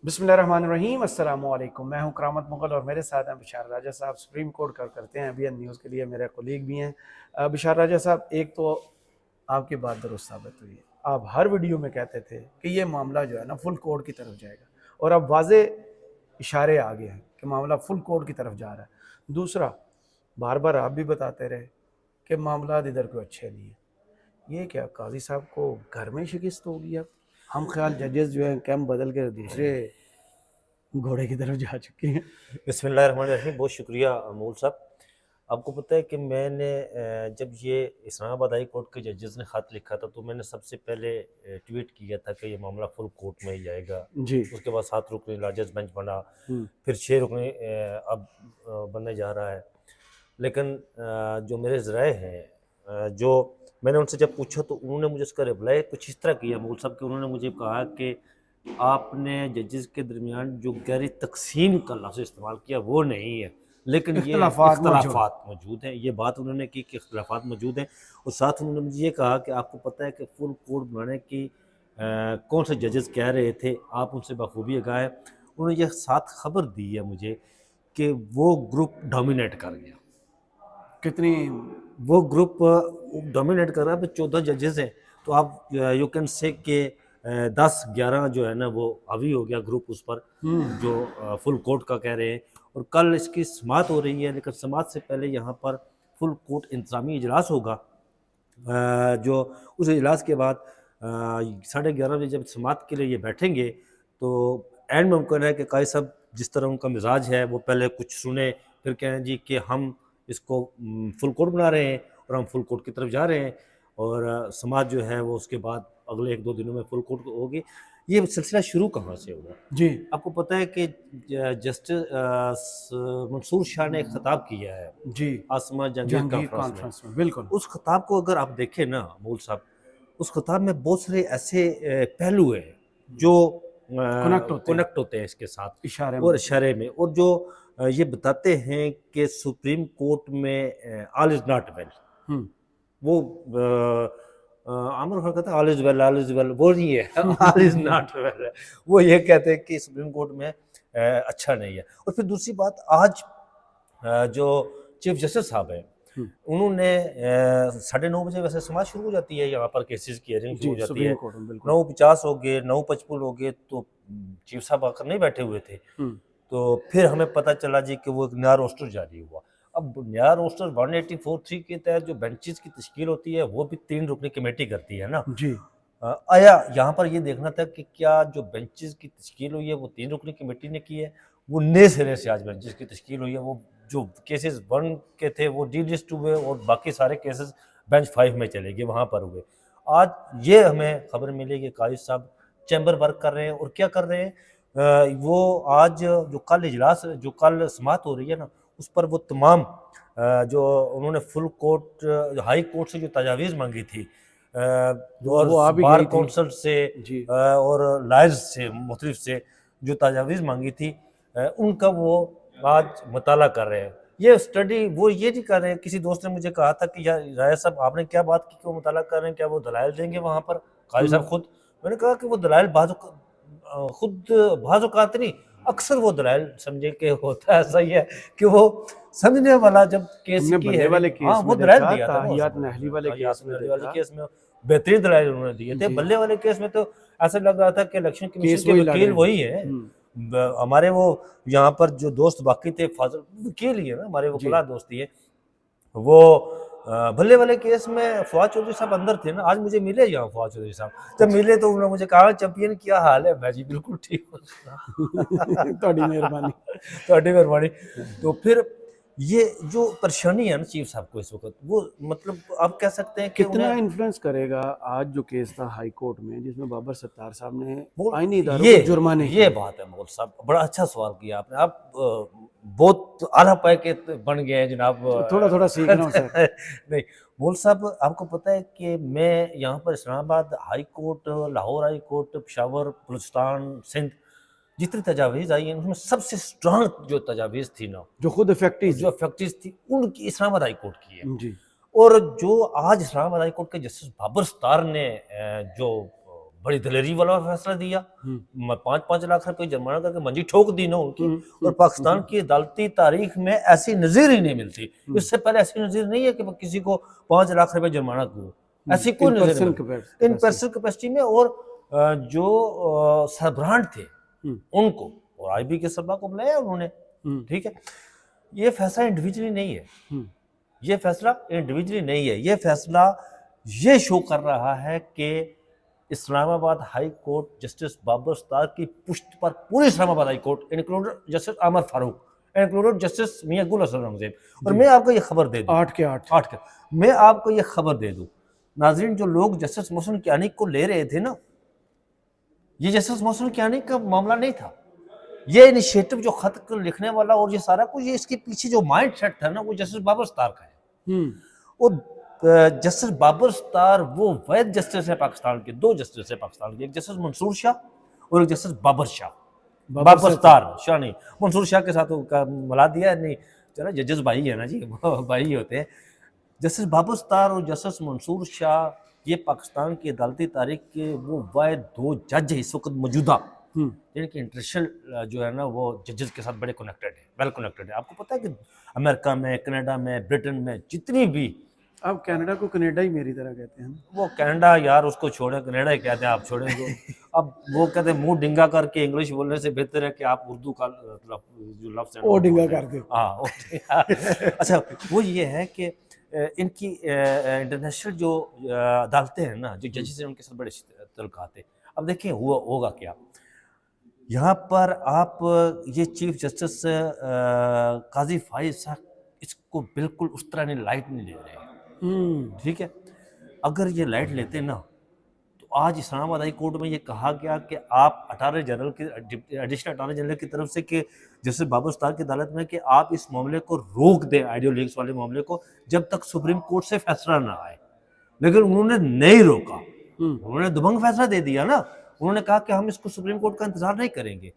बिस्मिल्लाहिर्रहमानिर्रहीम अस्सलाम वालेकुम। मैं हूं करामत मुगल और मेरे साथ हैं बिशार राजा साहब, सुप्रीम कोर्ट करते हैं अभी न्यूज़ के लिए, मेरे कोलीग भी हैं। बिशार राजा साहब, एक तो आपकी बात दुरुस्त साबित हुई है। आप हर वीडियो में कहते थे कि ये मामला जो है ना फुल कोर्ट की तरफ जाएगा, और अब वाजे इशारे आ गए हैं कि मामला फुल कोर्ट की तरफ जा रहा है। दूसरा, बार बार आप भी बताते रहे कि मामला इधर कोई अच्छे नहीं है। ये क्या काजी साहब को घर में शिकस्त होगी? अब हम ख्याल जजेस जो हैं कैंप बदल के दूसरे घोड़े की तरफ जा चुके हैं। बिस्मिल्लाहिर्रहमानिर्रहीम। बहुत शुक्रिया अमूल साहब। आपको पता है कि मैंने जब ये इस्लामाबाद हाई कोर्ट के जजेस ने ख़त लिखा था तो मैंने सबसे पहले ट्वीट किया था कि ये मामला फुल कोर्ट में ही जाएगा। जी। उसके बाद 7 रुकनी लार्जेस्ट बेंच बना, फिर 6 रुकनी अब बनने जा रहा है। लेकिन जो मेरे ज़राए हैं, जो मैंने उनसे जब पूछा तो उन्होंने मुझे उसका रिप्लाई कुछ इस तरह किया अमूल साहब कि उन्होंने मुझे कहा कि आपने जजेस के दरमियान जो गैर तकसीम का लफ्ज़ इस्तेमाल किया वो नहीं है, लेकिन ये इख्तलाफात मौजूद हैं। ये बात उन्होंने की कि इख्तलाफात मौजूद हैं। और साथ उन्होंने मुझे ये कहा कि आपको पता है कि फुल कोर्ट बनाने की कौन से जजेस कह रहे थे, आप उनसे बखूबी आगाह है। उन्होंने ये साथ खबर दी है मुझे कि वो ग्रुप डोमिनेट कर गया। कितनी वो ग्रुप डोमिनेट कर रहा है। 14 जजेस हैं, तो आप यू कैन से कि 10-11 जो है ना वो हावी हो गया ग्रुप उस पर, जो फुल कोर्ट का कह रहे हैं। और कल इसकी समाअत हो रही है, लेकिन समाअत से पहले यहाँ पर फुल कोर्ट इंतज़ामी इजलास होगा। जो उस इजलास के बाद 11:30 बजे जब समाअत के लिए ये बैठेंगे तो एंड मुमकिन है कि कायद साहब जिस तरह उनका मिजाज है वो पहले कुछ सुने, फिर कहें जी कि हम इसको फुल कोर्ट बना रहे हैं और हम फुल कोर्ट की तरफ जा रहे हैं। और समाज जो है वो उसके बाद अगले 1-2 दिनों में फुल कोर्ट होगी। ये सिलसिला शुरू कहाँ से हुआ? जी। आपको पता है कि जस्टिस मंसूर शाह ने एक खिताब किया है जी, आसमा जहांगीर जहांगीर कॉन्फ्रेंस में। बिल्कुल। उस खिताब को अगर आप देखें ना मूल साहब, उस खिताब में बहुत सारे ऐसे पहलू हैं जो कनेक्ट होते हैं इसके साथ इशारे और में। इशारे में, और जो ये बताते हैं कि सुप्रीम कोर्ट में ऑल इज नॉट वेल। वो आमिर खान कहता है ऑल इज वेल, वो नहीं है ऑल इज नॉट वेल है। वो ये कहते हैं कि सुप्रीम कोर्ट में अच्छा नहीं है। और फिर दूसरी बात, आज जो चीफ जस्टिस साहब हैं उन्होंने 9:30 वैसे समाज शुरू हो जाती है, यहाँ पर केसेस की हियरिंग शुरू हो जाती है। 9:50 हो गए, 9:55 हो गए तो चीफ साहब आकर नहीं बैठे हुए थे। तो फिर हमें पता चला जी कि वो एक नया रोस्टर जारी हुआ। अब नया रोस्टर 184(3) के तहत जो बेंचेस की तश्कील होती है वो भी 3 रुकनी कमेटी करती है ना जी। आया यहाँ पर ये देखना था कि क्या जो बेंचेस की तश्कील हुई है वो 3 रुकनी कमेटी ने की है, वो नए सिरे से आज बेंचेस की तश्कील हुई है। वो जो केसेस 1 के थे वो डीलिस्ट हुए और बाकी सारे केसेस बेंच 5 में चले गए, वहाँ पर हुए। आज ये हमें खबर मिली कि काजी साहब चैम्बर वर्क कर रहे हैं। और क्या कर रहे हैं, वो आज जो कल इजलास, जो कल समाअत हो रही है ना, उस पर वो तमाम जो उन्होंने फुल कोर्ट हाई कोर्ट से जो तजावीज़ मांगी थी और बार काउंसिल से और लॉयर्स से मुख्तलिफ से जो तजावीज़ मांगी थी, उनका वो आज मुताला कर रहे हैं। ये स्टडी वो ये नहीं कर रहे हैं। किसी दोस्त ने मुझे कहा था कि यार राय साहब आपने क्या बात की कि वो मुताला कर रहे हैं, क्या वो दलाइल देंगे वहाँ पर काजी साहब खुद? मैंने कहा कि वो दलाइल खुद बाज़ औक़ात नहीं, अक्सर वो दलाइल समझे कि होता ऐसा ही है कि वो समझने वाला जब केस की है, हाँ वो दलाइल दिया था वाले केस में बेहतरीन दलाइल उन्होंने दिए थे। बल्ले वाले केस में तो ऐसा लग रहा था कि इलेक्शन कमीशन के वकील वही है। हमारे वो यहाँ पर जो दोस्त बाकी थे, फाजल वकील ही है ना, हमारे वकीला दोस्ती है वो। भल्ले वाले केस में फवाद चौधरी साहब अंदर थे ना, आज मुझे मिले यहाँ फवाद चौधरी साहब, जब मिले तो उन्होंने मुझे कहा चैंपियन क्या हाल है? मैं जी बिल्कुल ठीक हूँ ਤੁਹਾਡੀ ਮਿਹਰਬਾਨੀ। ਤੁਹਾਡੀ ਮਿਹरबानी। तो फिर ये जो परेशानी है ना चीफ साहब को इस वक्त, वो मतलब आप कह सकते हैं कि कितना इन्फ्लुएंस करेगा आज जो केस था हाई कोर्ट में जिसमें बाबर सत्तार साहब ने आईनी इदारों को जुर्माने? ये बात है मोल साहब, बड़ा अच्छा सवाल किया आपने। आप बहुत आला पाए के बन गए हैं जनाब। थोड़ा थोड़ा सीख रहा हूँ सर। नहीं मोल साहब, आपको पता है कि मैं यहाँ पर Islamabad high court, Lahore high court, Peshawar, Balochistan, Sindh जितनी तजावीज़ आई हैं उसमें सबसे स्ट्रांग जो तजावीज़ थी ना, जो खुद इफेक्टिव थी, उनकी इस्लामाबाद हाई कोर्ट की है। जी। और जो आज इस्लामाबाद हाई कोर्ट के जस्टिस बाबर सत्तार ने जो बड़ी दलेरी वाला फैसला दिया। 5-5 लाख रुपए जुर्माना करके मंजी ठोक दी ना उनकी। और पाकिस्तान की अदालती तारीख में ऐसी नजीर ही नहीं मिलती। इससे पहले ऐसी नजीर नहीं है कि किसी को 5 लाख रुपए जुर्माना हो, ऐसी कोई नजीर नहीं इन पर्सन कैपेसिटी में। और जो सरबराह थे उनको और आईबी के सरबराह को बुलाया उन्होंने, ठीक है। ये फैसला इंडिविजुअली नहीं है, ये फैसला इंडिविजुअली नहीं है, ये फैसला ये शो कर रहा है कि Islamabad high court justice Babar Sattar की पुष्ट पर पूरी Islamabad high court included justice Ahmed Farooq, included justice Mian Gul Hassan रंगज़ेब। और मैं आपको ये खबर दे दूं 8 के 8 मैं आपको ये खबर दे दूं नाज़रीन, जो लोग जस्टिस मोहसिन कियानी को ले रहे थे ना, ये जस्टिस मोहसिन कियानी का मामला नहीं था। ये इनिशिएटिव जो खत लिखने वाला और ये सारा कुछ, ये इसके पीछे जो माइंड सेट था ना, वो जस्टिस बाबर सत्तार का है। और जस्टिस बाबर सत्तार वो वैध जस्टिस है पाकिस्तान के, 2 जस्टिस है पाकिस्तान के, एक जस्टिस मंसूर शाह और एक जस्टिस बाबर शाह। बाबर सत्तार शाह नहीं, मंसूर शाह के साथ मिला दिया नहीं, चलो जजेस भाई है ना जी, भाई ही होते हैं। जस्टिस बाबर सत्तार और जस्टिस मंसूर शाह, ये पाकिस्तान की अदालती तारीख के वो वाहिद 2 जज इस वक्त मौजूदा, जिनके इंटरनेशनल जो है ना वो जजेस के साथ बड़े कनेक्टेड है, वेल कनेक्टेड है। आपको पता है कि अमेरिका में, कनाडा में, ब्रिटेन में जितनी भी, अब कनाडा को कनाडा ही मेरी तरह कहते हैं। वो कनाडा यार उसको छोड़े, कनाडा ही कहते हैं, आप छोड़ेंगे। अब वो कहते हैं मुंह डिंगा करके इंग्लिश बोलने से बेहतर है कि आप उर्दू का जो लफ्ज़ है वो डिंगा कर दो। हाँ अच्छा, वो ये है कि इनकी इंटरनेशनल जो अदालतें हैं ना, जो जजेस हैं, उनके साथ बड़े तल्लुकात हैं। अब देखिए होगा क्या यहाँ पर। आप ये चीफ जस्टिस काजी फाइज साहब इसको बिल्कुल उस तरह नहीं लाइट नहीं ले रहे हैं, ठीक है। अगर ये लाइट लेते ना तो आज इस्लामाबाद हाई कोर्ट में ये कहा गया कि आप अटॉर्नी जनरल की, एडिशनल अटॉर्नी जनरल की तरफ से कि जस्टिस बाबर सत्तार की अदालत में कि आप इस मामले को रोक दें, आइडियो लीक्स वाले मामले को, जब तक सुप्रीम कोर्ट से फैसला ना आए। लेकिन उन्होंने नहीं रोका, उन्होंने दबंग फैसला दे दिया ना। उन्होंने कहा कि हम इसको सुप्रीम कोर्ट का इंतजार नहीं करेंगे।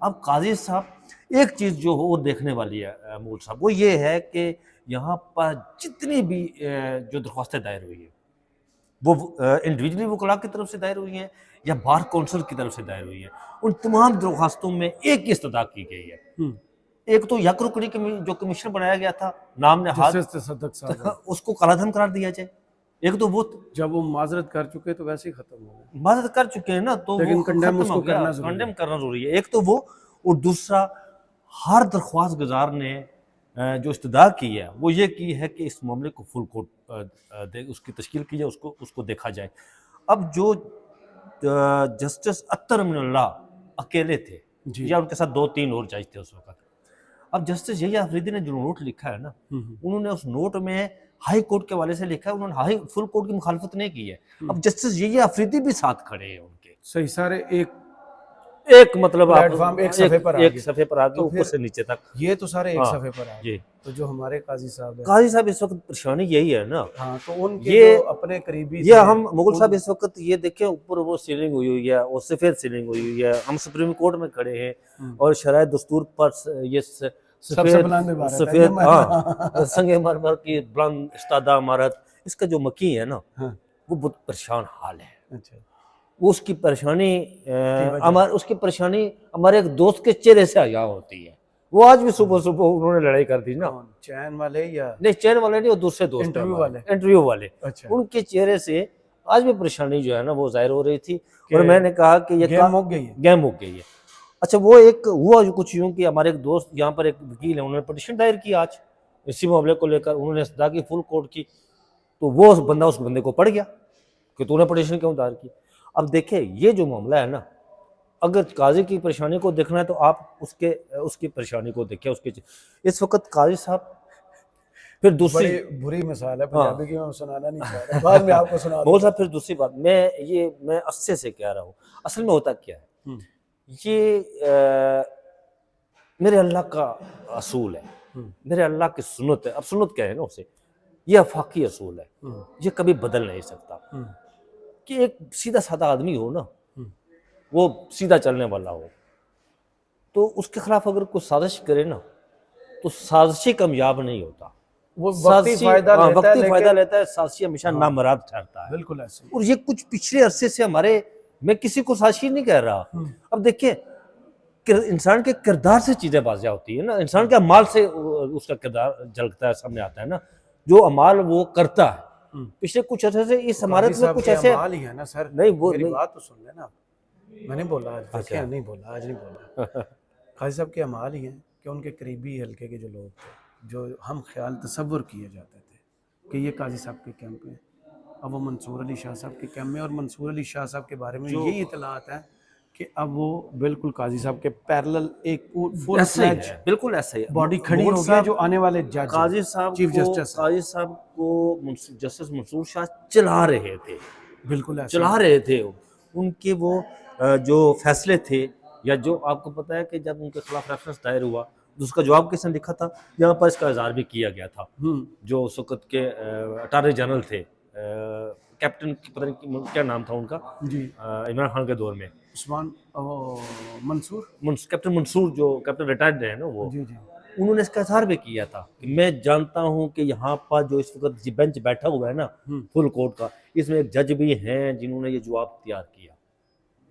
अब काजी साहब, एक चीज़ जो हो वो देखने वाली है मूल साहब, वो ये है कि यहाँ पर जितनी भी जो दरख्वास्तें दायर हुई है, वो इंडिविजुअली वकला की तरफ से दायर हुई हैं या बार कौंसिल की तरफ से दायर हुई है, उन तमाम दरख्वास्तों में एक ही इस्तदा की गई है। एक तो यक रुकनी जो कमीशन बनाया गया था, नाम ने हाथ उसको कालाधन करार दिया जाए। एक तो वो जब वो माजरत कर चुके तो वैसे ही खत्म हो गया, माजरत कर चुके हैं ना, तो लेकिन कंडेम करना जरूरी है। एक तो वो, और दूसरा हर दरख्वास्त गुजार ने जो इस्तदा की है वो ये की है कि इस मामले को फुल कोर्ट उसकी तश्कील की जाए, उसको देखा जाए। अब जो जस्टिस अत्तर अमीनुल्लाह अकेले थे या उनके साथ 2-3 और जज थे उस वक्त। अब जस्टिस यही अफरीदी ने जो नोट लिखा है ना, उन्होंने उस नोट में हाई कोर्ट के वाले से लिखा है, उन्होंने फुल कोर्ट की मुखालफत नहीं की है। अब जस्टिस यही अफरीदी भी साथ खड़े हैं उनके, सही सारे एक मतलब प्लेटफॉर्म एक सफे पर आ गए, ऊपर से नीचे तक, ये तो सारे एक सफे पर आ गए। तो जो हमारे काजी साहब इस वक्त परेशानी यही है ना। हाँ, तो उनके जो अपने करीबी ये हम मुगल साहब इस वक्त ये देखें, ऊपर वो सीलिंग हुई है और सफेद सीलिंग हुई है, हम सुप्रीम कोर्ट में खड़े हैं और शराय दस्तूर पर ये सफेद संगे मरमर की बुलंद इस्तादा इमारत, इसका जो मकी है ना, वो बहुत परेशान हाल है। अच्छा, वो उसकी परेशानी हमारे एक दोस्त के चेहरे से आया होती है। वो आज भी सुबह सुबह उन्होंने लड़ाई कर दी ना, चैन वाले या नहीं, चैन वाले नहीं, वो दूसरे दोस्त इंटरव्यू वाले। अच्छा, उनके चेहरे से आज भी परेशानी जो है ना वो जाहिर हो रही थी। और मैंने कहा कि ये गेम हो गई है। अच्छा, वो एक हुआ जो कुछ यूं कि हमारे एक दोस्त यहाँ पर एक वकील है, उन्होंने पिटीशन दायर की आज इसी मामले को लेकर, उन्होंने सदा की फुल कोर्ट की। तो वो उस बंदे को पड़ गया कि तूने पिटीशन क्यों दायर की। अब देखिए ये जो मामला है ना, अगर काजी की परेशानी को देखना है तो आप उसकी परेशानी को देखिए। इस वक्त काजी साहब, फिर दूसरी बुरी मिसाल है पंजाबी की, मैं सुनाना नहीं चाह रहा, बाद में आपको सुना दूंगा। साहब फिर दूसरी बात मैं अस्से से कह रहा हूँ, असल में होता क्या है, ये मेरे अल्लाह का असूल है, मेरे अल्लाह की सुन्नत है। अब सुन्नत क्या है ना उसे, ये अफाकी असूल है, ये कभी बदल नहीं सकता कि एक सीधा साधा आदमी हो ना, वो सीधा चलने वाला हो, तो उसके खिलाफ अगर कोई साजिश करे ना तो साजिशी कामयाब नहीं होता, वो वक्ती फायदा लेता है, साजिशी हमेशा नामराद ठहरता है। बिल्कुल ऐसे। और ये कुछ पिछले अरसे से हमारे मैं किसी को साजिशी नहीं कह रहा। अब देखिए इंसान के किरदार से चीजें वाज़िया होती है ना, इंसान के अमाल से उसका किरदार झलकता है, सामने आता है ना, जो अमाल वो करता है। पिछले कुछ अर्से से इस इमारत में कुछ ऐसे अमाल ही है ना सर। नहीं वो मेरी नहीं, बात तो सुन लेना। मैंने बोला आज, देखिए नहीं बोला आज, नहीं बोला। काजी साहब के अमाल ही हैं कि उनके करीबी हल्के के जो लोग थे, जो हम ख्याल तसव्वुर किए जाते थे कि ये काजी साहब के कैंप में, अब वो मंसूर अली शाह साहब के कैंप में, और मंसूर अली शाह साहब के बारे में यही इतलात है कि अब वो बिल्कुल काजी साहब के पैरेलल एक फुल ऐसा ही फ्लैज है, बिल्कुल ऐसा ही है। बॉडी खड़ी हो गई है, जो आने वाले जज काजी साहब चीफ को जस्टिस काजी साहब को जस्टिस मंसूर शाह चला रहे थे, बिल्कुल ऐसा चला रहे थे। उनके वो जो फैसले थे, या जो आपको पता है कि जब उनके खिलाफ रेफरेंस दायर हुआ तो उसका जवाब किसने लिखा था, यहाँ पर इसका इज़हार भी किया गया था। जो उस वक्त के अटारनी जनरल थे, कैप्टन पता नहीं क्या नाम था उनका जी, इमरान खान के दौर में, उस्मान मंसूर, कैप्टन मंसूर, जो कैप्टन रिटायर्ड है ना वो, जी जी, उन्होंने इसका इजहार भी किया था कि मैं जानता हूं कि यहाँ पर जो इस वक्त बेंच बैठा हुआ है ना फुल कोर्ट का, इसमें एक जज भी हैं जिन्होंने ये जवाब तैयार किया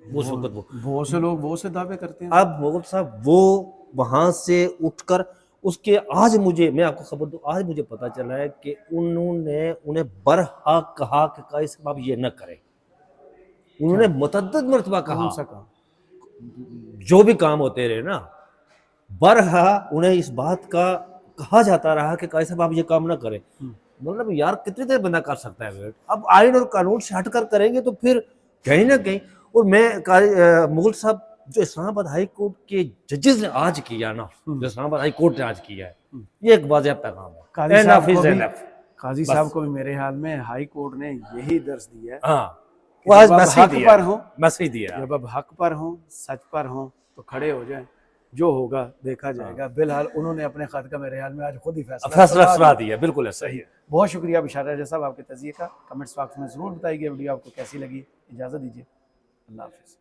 उस वक्त। वो बहुत से लोग बहुत से दावे करते हैं। अब मुगल साहब वो वहां से उठकर उसके आज मुझे, मैं आपको खबर दूं, आज मुझे पता चला है कि उन्होंने उन्हें बरहक कहा कि काजी साहब आप ये न करें। उन्होंने मुतअद्दिद मरतबा कहा, कौन सा काम? जो भी काम होते रहे ना, बरहा उन्हें इस बात का कहा जाता रहा कि काजी साहब आप ये काम ना करें। मतलब यार कितनी देर बंदा कर सकता है वेट, अब आइन और कानून से हटकर करेंगे तो फिर कहीं ना कहीं। और मैं मुगल साहब जो इस्लामाबाद हाई कोर्ट के जजेस ने आज किया ना, जो इस्लामाबाद हाई कोर्ट ने आज किया है, ये एक वाज़ेह पैगाम है। काजी साहब Enough को is भी, enough। काजी साहब को भी मेरे ख्याल में हाई कोर्ट ने यही दर्ज दिया है हाँ, कि वो आज जब आप मैसेज हक दिया, पर हो, मैसेज दिया। जब अब हक पर हो, सच पर हो, तो खड़े हो जाएं, जो होगा देखा जाएगा। बिलहाल उन्होंने अपने खत का मेरे ख्याल में आज खुद ही फैसला सुना दिया, बिल्कुल ऐसा ही है। बहुत शुक्रिया बिशार राजा साहब आपके तजिए का। कमेंट्स बॉक्स में ज़रूर बताइए वीडियो आपको कैसी लगी। इजाज़त दीजिए, अल्लाह हाफिज़।